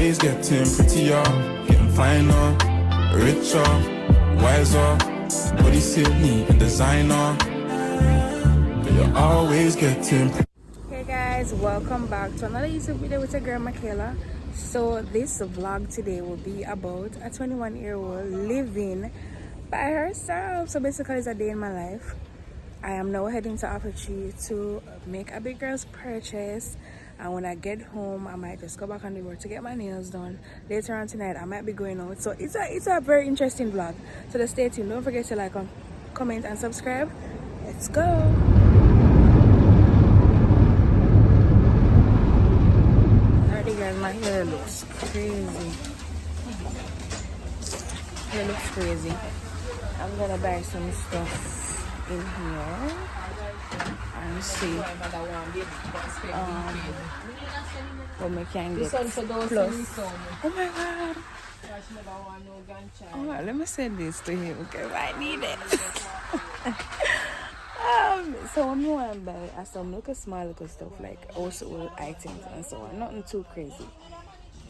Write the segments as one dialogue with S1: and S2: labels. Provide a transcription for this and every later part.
S1: always getting prettier, getting finer, richer, wiser, body silky and designer. But you're always getting
S2: Hey guys, welcome back to another YouTube video with your girl Michaela. So this vlog today will be about a 21-year-old living by herself. So basically it's a day in my life. I am now heading to Apathy to make a big girl's purchase, and when I get home I might just go back on the road to get my nails done. Later on tonight I might be going out, so it's a very interesting vlog. So just stay tuned. Don't forget to like, comment and subscribe. Let's go. Alrighty guys, my hair looks crazy. Hair looks crazy. I'm gonna buy some stuff in here and see what we can get. Plus, oh my god, oh, let me send this to him because I need it. So what I want to buy are some little small little stuff like household items and so on, nothing too crazy.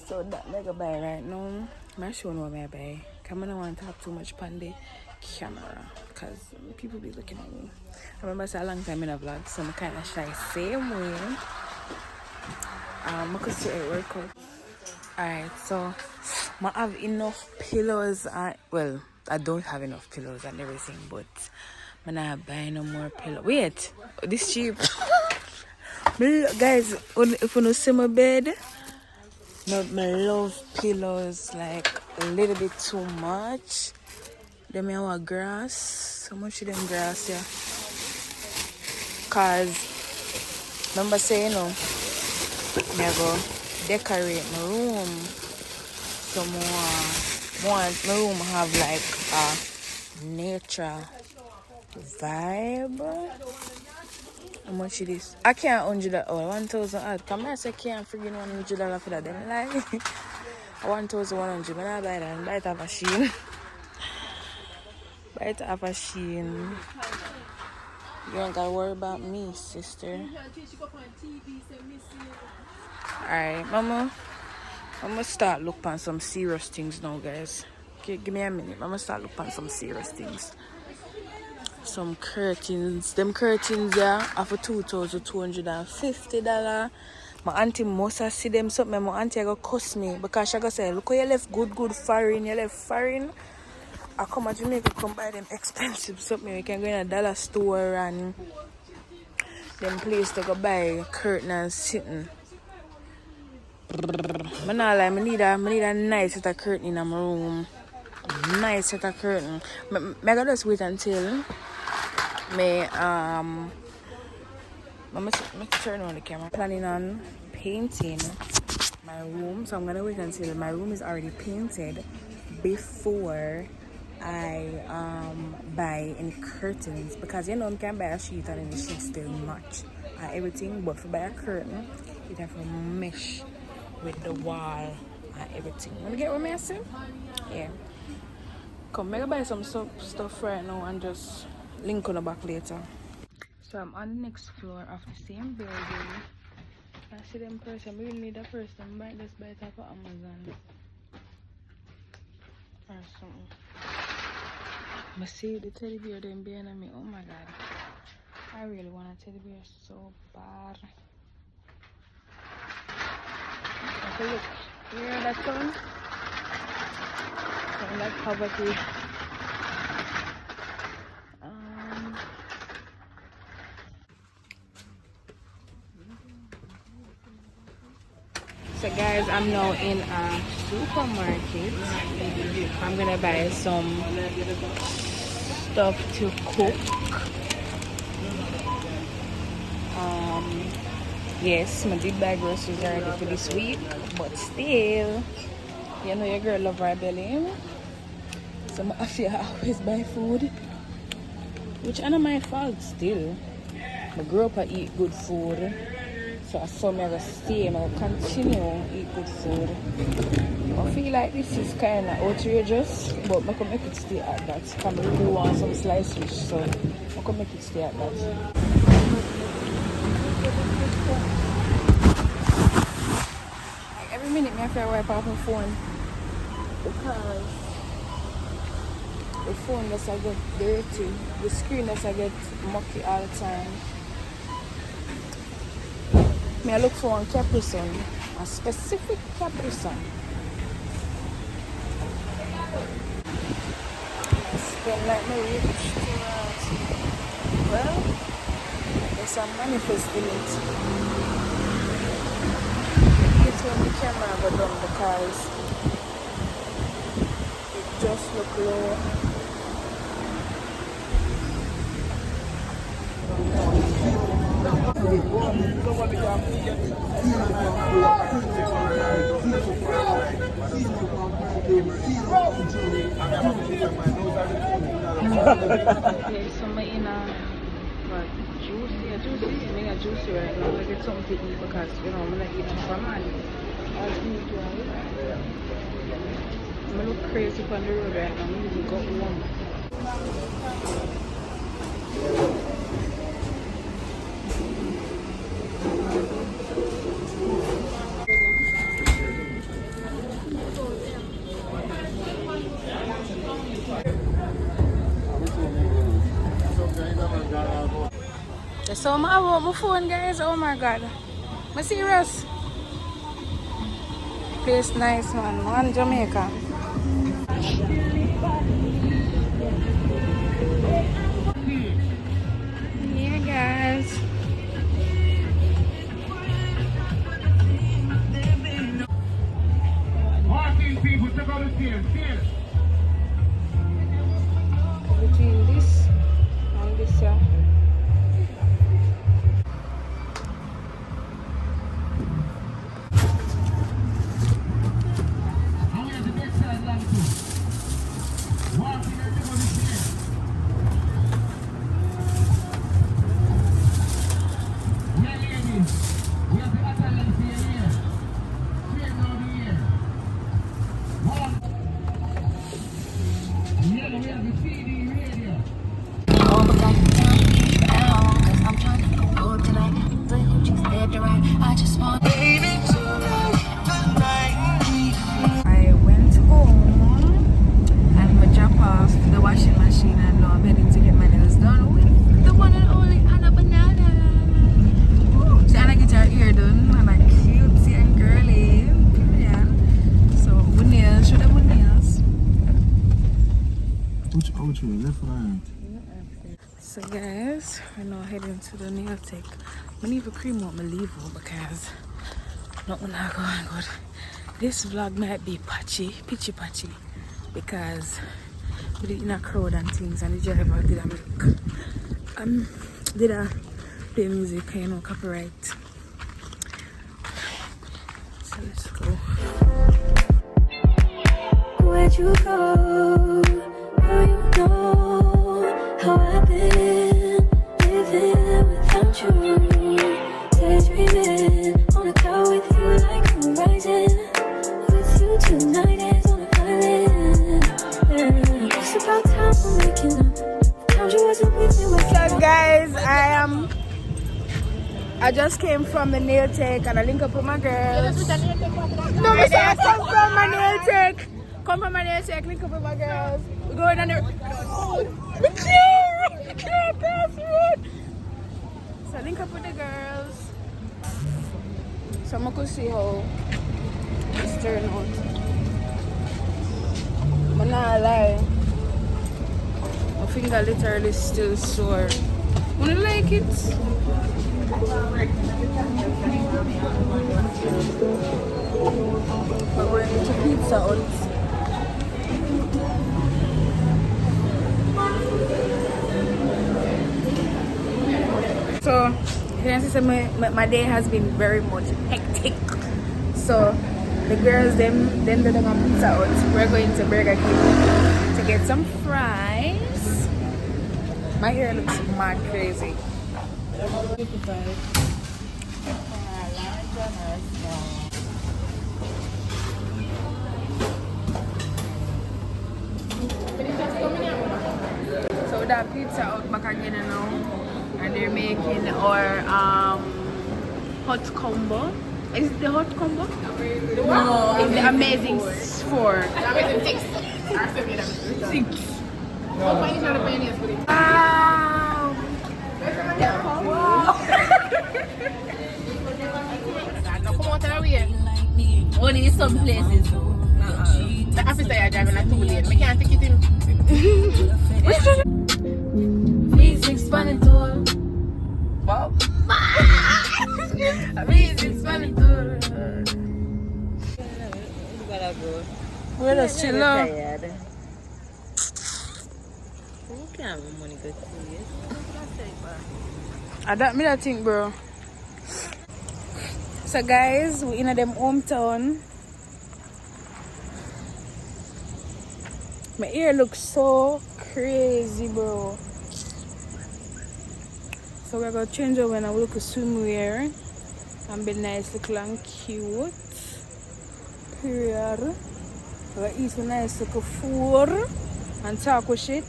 S2: So that I go buy right now. I'm showing what I buy. I don't want to have too much on the camera because people be looking at me. I remember it's a long time in a vlog, so I'm kind of shy same way. I could see it work out. Alright, so I have enough pillows and, well, I don't have enough pillows and everything, but I'm not buying no more pillows. Wait, this cheap. Guys, if you don't see my bed, I love pillows like a little bit too much. Them have grass. How much of them grass here? Cause remember saying, I go decorate my room. So want my room have like a nature vibe. How much it is? I can't $100. 1,000 odd. Come here, say can't friggin' $100 for that. Then like 1,100. But I buy that and buy it off a Shein. Buy it off a Shein. You don't gotta worry about me, sister. Alright, mama. I'm gonna start looking on some serious things now, guys. Okay, give me a minute. I'm gonna start looking on some serious things. Some curtains. Them curtains there are for $2,250. My auntie must have see them something. My auntie go cuss me because she go say, look how you left good foreign. You left foreign. I come to Jamaica, come buy them expensive something. We can go in a dollar store and them place to go buy curtain and sitting. I need a nice set of curtain in my room. Nice set of curtain. I gotta just wait until me turn on the camera. Planning on painting my room, so I'm gonna wait until my room is already painted before I buy any curtains, because you know I can buy a sheet and then the sheet still match everything, but for buy a curtain it have to mesh with the wall and everything. Wanna get what I say? Yeah. Come, I'm gonna buy some stuff right now and just link on the back later. So I'm on the next floor of the same building. I see them person. I really need a person. I might just buy it off of Amazon or something. I see the teddy bear them behind me. Oh my god. I really want a teddy bear so bad. Okay, look. You hear that sound? Sound like poverty. So guys, I'm now in a supermarket. I'm gonna buy some stuff to cook. Yes, I did buy groceries already for this week, but still, you know your girl love her belly. So I feel I always buy food, which ain't my fault still. I grew up and eat good food. So I saw me to stay and I'll continue eat good food. I feel like this is kind of outrageous, but I can make it stay at that. I really want some sliced fish, so I can make it stay at that. Every minute I have to wipe off my phone because the phone does I get dirty, the screen does I get mucky all the time. I look for one Capri Sun, a specific Capri Sun. I spend like my rich throughout. Well, yes, I'm manifesting it. It's when the camera go down because it just look low. Some in juicy right now. I get something to eat because I'm not eating for money. I look crazy on the road right now. I need to go home. So I want my phone, guys. Oh my god. I'm serious. Place nice, man. One Jamaica. Yeah, guys.
S3: Walking people, check out the stairs.
S2: Between this and this, yeah. I went home and I drop off the washing machine and now I'm heading to get my nails done with the one and only Anna Banana. So Anna get her hair done and I'm cutesy and girly. Period. So with nails, show them with nails.
S1: Which way? Left or right?
S2: So guys, we're now heading to the nail tech. I need to cream out my leave because nothing not going good. This vlog might be pitchy because we did in a crowd and things and the driver did a make did a play music, copyright. So let's go. Where'd you go? Now you know how I've been living without you. Daydreaming on a cloud with you like horizon. With you tonight is on an island. It's about time we're making up. Found you wasn't with me. What's up, guys? I just came from the nail tech and I link up with my girls. No, I come from my nail tech. Come from my nail tech, link up with my girls. We're going on there. We can't pass it. So link up with the girls. So I'm gonna see how it's turn out. But not lie, my finger literally still sore. Wanna like it? We're going to Pizza Hut. So you can see my day has been very much hectic. So the girls them they're gonna Pizza Hut. We're going to Burger King to get some fries. My hair looks mad crazy. So that Pizza Hut back again now, and they're making our hot combo. Is it the hot combo? No. It's the amazing four.
S3: The amazing six.
S2: Six.
S3: Wow. Now come out of the way.
S4: Only in some places.
S3: The officer you're driving a 2-lane. I can't take it in.
S4: V6 running tour. Wow. V6 running tour. Gotta go.
S2: We're just chill out.
S4: Tired. Who can't have money go to you?
S2: I don't me that think, bro. So guys, we in a them hometown. My ear looks so crazy, bro. So we're gonna change over and I will look a swimwear and be nice, look and cute. Period. We're gonna eat some nice look food and talk with shit.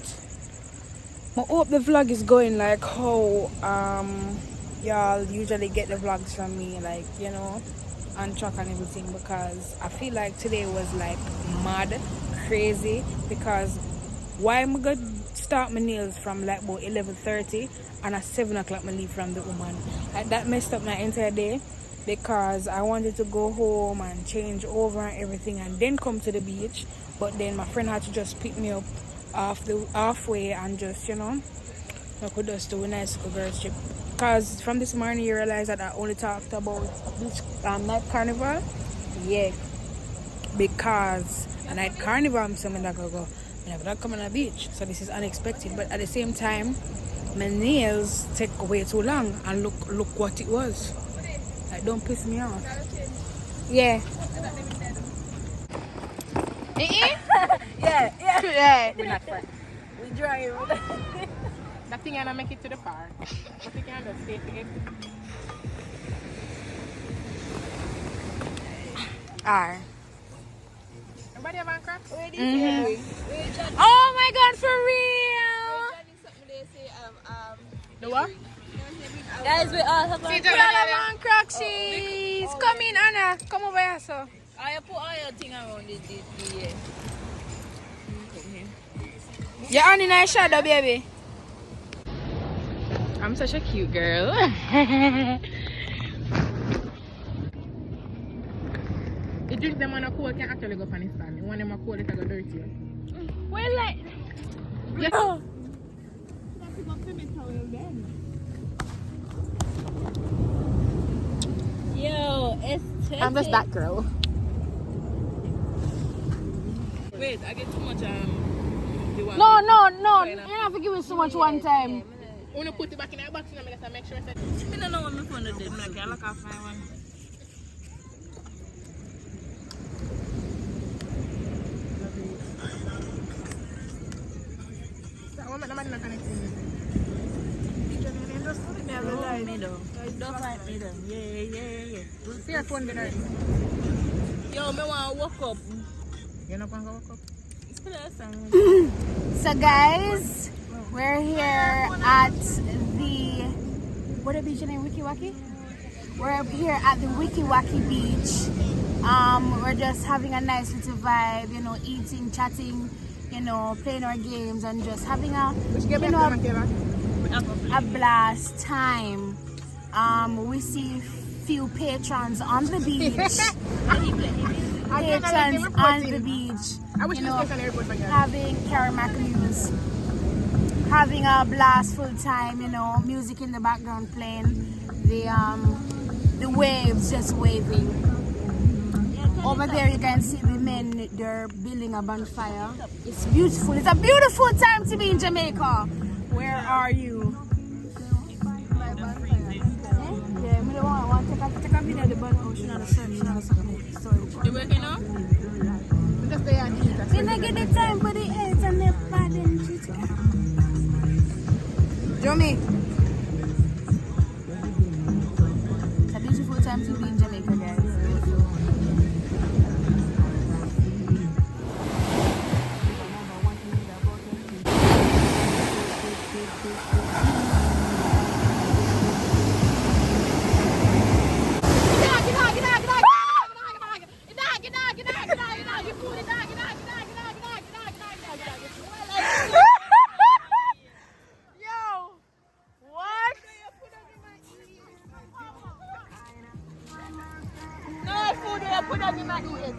S2: I hope the vlog is going like how y'all usually get the vlogs from me, like, you know, on track and everything, because I feel like today was like mad crazy, because why am I gonna start my nails from like about 11:30 and at 7 o'clock I leave from the woman. Like that messed up my entire day, because I wanted to go home and change over and everything and then come to the beach, but then my friend had to just pick me up halfway and just, you know, I could just do a nice little girls trip. Because from this morning you realize that I only talked about beach night carnival. Yeah, because a night carnival I'm something that go I never come on a beach, so this is unexpected, but at the same time my nails take way too long, and look what it was. Like, don't piss me off. Yeah. Yeah.
S4: We're not fun. We drive.
S3: That thing gonna make it to the park. But you can just stay to it.
S2: Alright.
S3: Everybody have on cracks?
S2: Oh my god, for real!
S3: The what?
S4: Guys, we all have
S3: See,
S4: our...
S3: John,
S2: We all have on crack sheets. Come in, Anna. Come over here, so.
S4: I put all your thing around the
S2: You're on in a shadow, baby. I'm such a cute girl.
S3: The drinks them on a cold can actually go on his stand. One of them are cold, it's go dirty.
S2: Well, like.
S3: Yes.
S2: Oh.
S4: Yo, it's
S3: I'm just that girl.
S4: Wait, I get too much
S2: No. You don't have to give me so much one time.
S3: When you put it back in your box, you know, make sure it's
S4: I don't know what my phone did. Like, I look off my one.
S3: that one, I'm not connecting.
S4: Don't fight me though. Don't fight me though. Yeah.
S3: See your phone dinner.
S4: Yo, me want to walk up.
S3: You're not going to walk up?
S4: It's the last time.
S2: So, guys, we're here at the. What the beach name? Wiki Waki? We're here at the Wiki Waki beach. We're just having a nice little vibe, you know, eating, chatting, you know, playing our games and just having a, you know, a blast time. We see few patrons on the beach. Patrons on the beach.
S3: I wish
S2: You
S3: you
S2: know,
S3: was on the airport for you.
S2: having Carnival news, having a blast full time, you know, music in the background playing, the waves just waving. Over there you can see the men, they're building a bonfire. It's beautiful. It's a beautiful time to be in Jamaica. Where are you? Yeah, me don't want to take a video of the boat. Oh, she not a something.
S4: You working now?
S3: Just stay and eat.
S2: Can I get the time for the eggs and the pad and chicken? Jomi. It's a beautiful time to be in Jamaica, guys. Get out! Yo, what?
S4: No food there, put that in my ear.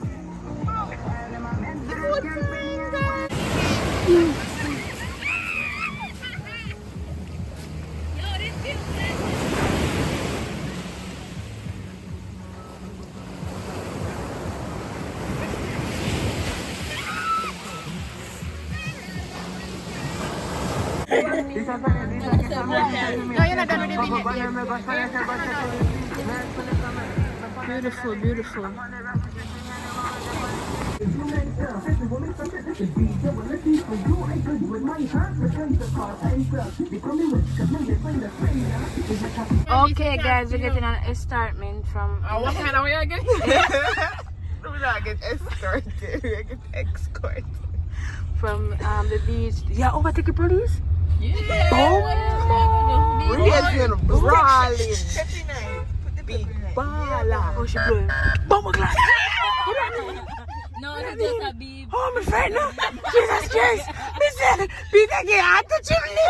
S3: No, you're not done with the vignette yet.
S2: Beautiful, beautiful. Okay, guys, we're getting an escarpment from.
S3: What kind of way are you getting?
S5: We don't get escorted, we get escorted.
S2: From the beach. Yeah, overtake the police.
S3: Yeah.
S2: Oh,
S5: We're getting brawling. Big baller.
S2: oh, she blew him. Bomb glass.
S4: No, it's just a beep.
S2: Oh, my friend. Jesus Christ. Listen, Peter get out the chimney.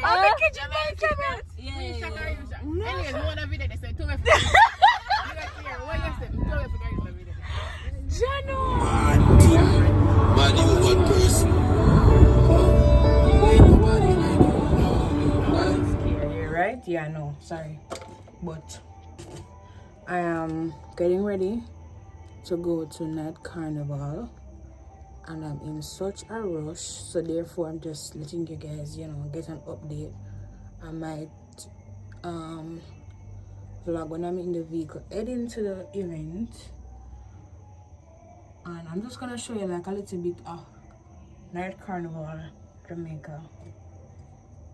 S2: I'm making Jamaican, man.
S4: Yeah.
S3: Anyways, no one video they say two F.
S2: Jano.
S6: Man, you one person.
S2: Scary, right? Yeah, no, sorry. But I am getting ready to go to night carnival. And I'm in such a rush, so therefore I'm just letting you guys, get an update. I might vlog when I'm in the vehicle heading to the event, and I'm just gonna show you like a little bit of night carnival Jamaica.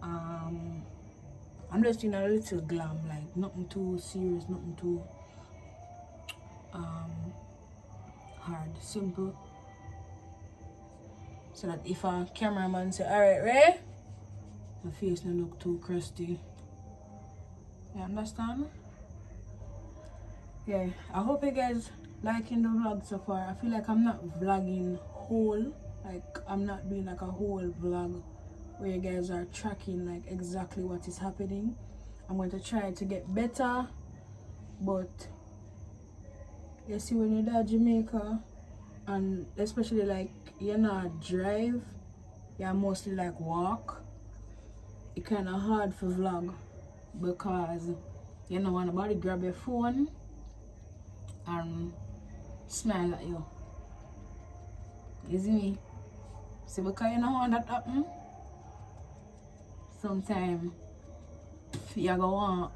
S2: I'm just in a little glam, like nothing too serious, nothing too hard, simple. So that if a cameraman say, alright, Ray, my face don't look too crusty. You understand? Yeah, I hope you guys liking the vlog so far. I feel like I'm not vlogging whole, like I'm not doing like a whole vlog where you guys are tracking like exactly what is happening. I'm going to try to get better, but you see when you're at Jamaica, and especially like you're not drive, you're mostly like walk, it's kind of hard for vlog because you don't want nobody grab your phone and smile at you. You see me? See, because you don't want that happen, sometimes you go on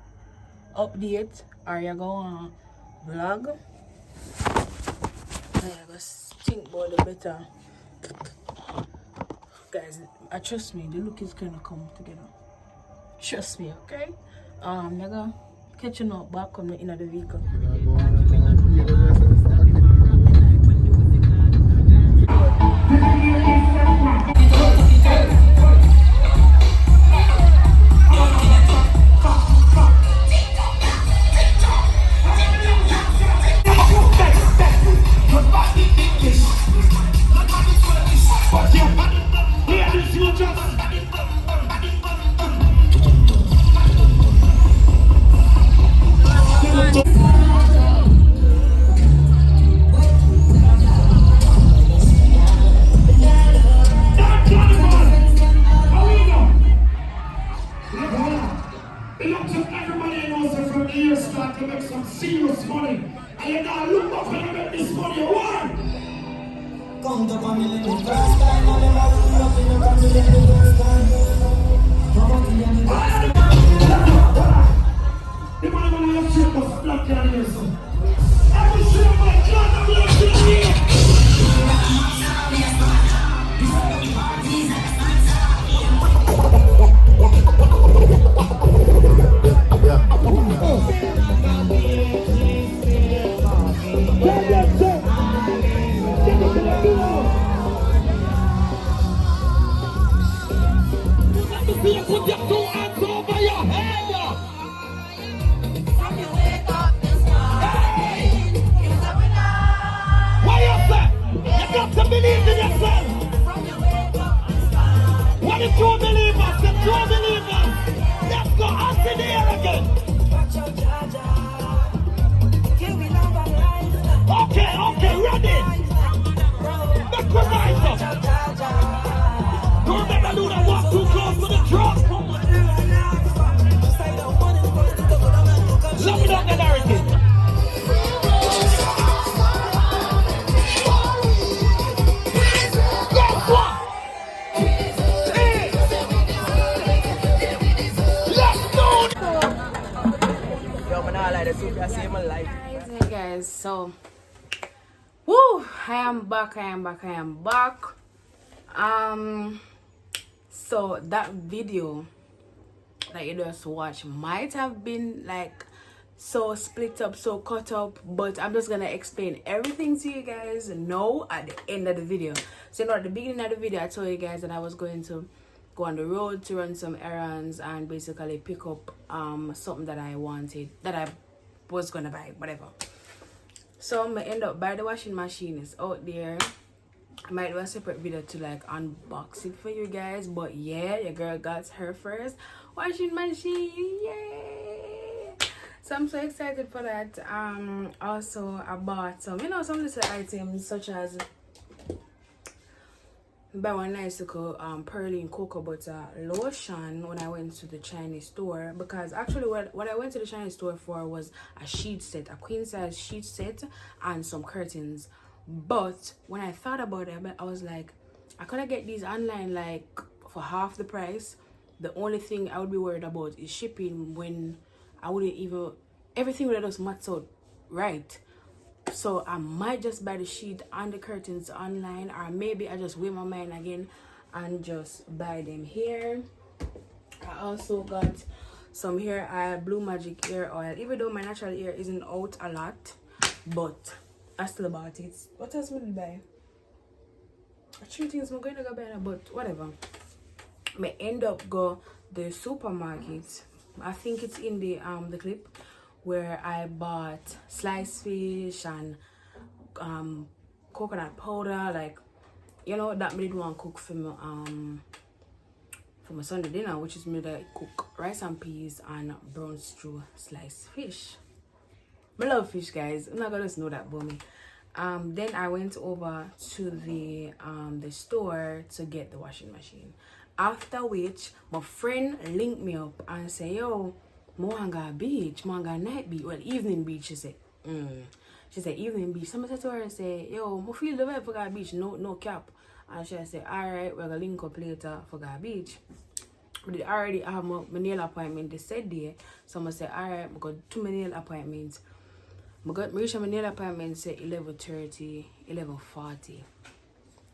S2: update or you go on vlog. I just think about it better. Guys, trust me, the look is gonna come together. Trust me, okay? I'm gonna catch you up back on the in the vehicle.
S7: Put your two hands over.
S6: Don't make a do that walk too close to the drop. Love it up the narrative. Guess what? Let's go.
S5: Yo, man, I like the soup. I see my life.
S2: Hey guys, so woo, I am back. So that video that you just watched might have been like so split up, so cut up, but I'm just gonna explain everything to you guys now at the end of the video. So at the beginning of the video I told you guys that I was going to go on the road to run some errands and basically pick up something that I wanted, that I was gonna buy, whatever. So I'm gonna end up by the washing machine. Is out there. I might do a separate video to like unbox it for you guys, but yeah, your girl got her first washing machine. Yay! So I'm so excited for that. Also I bought some, you know, some little items such as buy one nice little pearling cocoa butter lotion when I went to the Chinese store, because actually what I went to the Chinese store for was a sheet set, a queen size sheet set and some curtains. But when I thought about it, I was like, I could get these online like for half the price. The only thing I would be worried about is shipping, when I wouldn't even, everything would have just matched out right. So I might just buy the sheet and the curtains online, or maybe I just weigh my mind again and just buy them here. I also got some hair Blue Magic hair oil, even though my natural hair isn't out a lot, but I still bought it. What else would I buy? I three things I'm going to go buy, but whatever. I may end up go the supermarket. I think it's in the clip where I bought sliced fish and coconut powder, like, you know, that me did want to cook for my Sunday dinner, which is me that cook rice and peas and brown stew sliced fish. I love fish, guys. I'm not gonna just know that about me. Then I went over to the store to get the washing machine. After which, my friend linked me up and said, yo, Moanga beach, Moanga night beach, well, evening beach, she said. She said evening beach. Someone said to her and say, yo, I feel the vibe for that beach, no cap. And she said, alright, we're gonna link up later for that beach. But I already have my nail appointment, they said there. Someone said, alright, I got 2 nail appointments. I reached my nail appointment, say 11:30, 11:40.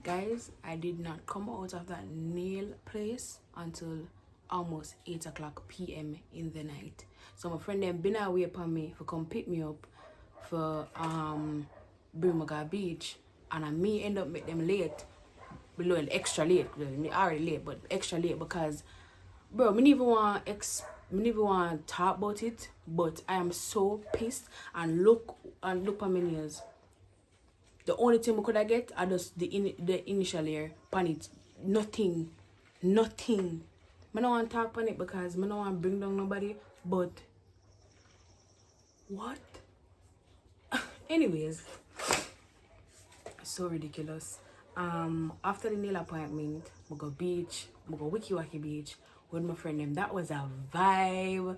S2: Guys, I did not come out of that nail place until almost 8 o'clock p.m. in the night. So my friend them been away upon me for come pick me up for Birmingham Beach, and I me end up make them late, below extra late. Well, me already late, but extra late because, bro, me never want to talk about it, but I am so pissed. And look for my nails. The only thing we could I get are just the initial layer pan it. Nothing. I don't want to talk on it because I don't want to bring down nobody, but what? Anyways, so ridiculous. After the nail appointment, we go beach, we go Wiki Waki beach with my friend them. That was a vibe.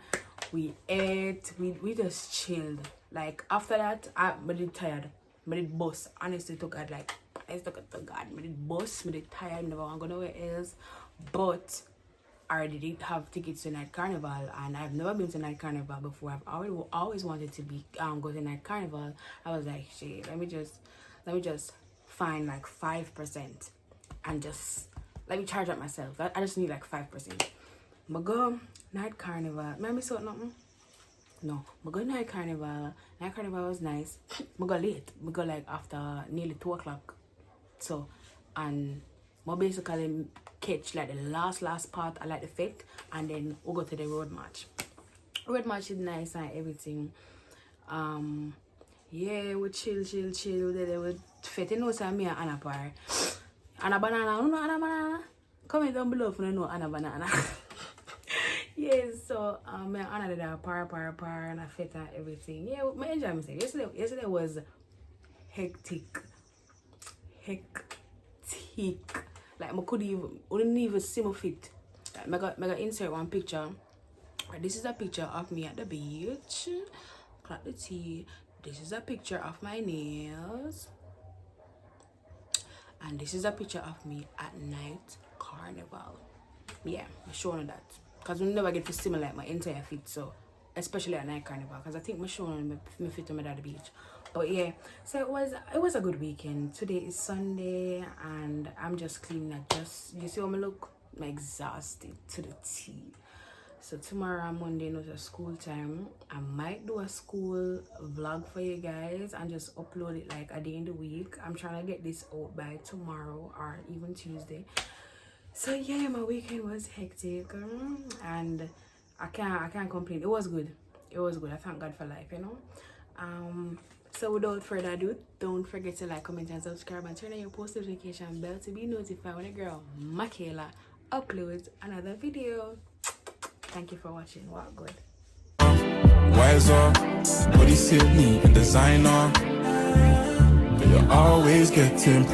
S2: We ate, we just chilled. Like after that, I did tired. I did bus. Honestly to God, like honestly to God, I did bus, I did tired, never want to go nowhere else. But I already did have tickets to Night Carnival, and I've never been to Night Carnival before. I've always wanted to be go to Night Carnival. I was like, shit, let me just find like 5% and just let me charge up myself. I just need like 5%. But go Night Carnival. Maybe so nothing. No, I go Night Carnival. Night Carnival was nice. I go late. I go like after nearly 2 o'clock. So, and I basically catch like the last part. I like the fete, and then we'll go to the road march. Road march is nice and everything. Yeah, we chill. They would fete. You know, so me and Anna par. Anna banana. You know Anna banana? Comment down below if you know Anna banana. Yes, so me and Anna did a par and a fete and everything. Yeah, I enjoy myself. Yesterday was hectic. Like I wouldn't even see my feet. Like, I got insert one picture. This is a picture of me at the beach. Clap the tea. This is a picture of my nails. And this is a picture of me at night carnival. Yeah, I'm showing that. Because we never get to see like my entire feet, so especially at night carnival. Because I think I'm showing my feet on at the beach. But yeah, so it was a good weekend. Today is Sunday and I'm just cleaning. You see how I look? I'm exhausted to the T. So tomorrow Monday is a school time. I might do a school vlog for you guys and just upload it like a day in the week. I'm trying to get this out by tomorrow or even Tuesday. So yeah, my weekend was hectic and I can't complain. It was good. It was good. I thank God for life, you know. So without further ado, don't forget to like, comment and subscribe and turn on your post notification bell to be notified when a girl Michaela uploads another video. Thank you for watching. Wow, good.
S1: Wiser, body silly and designer. But you're always getting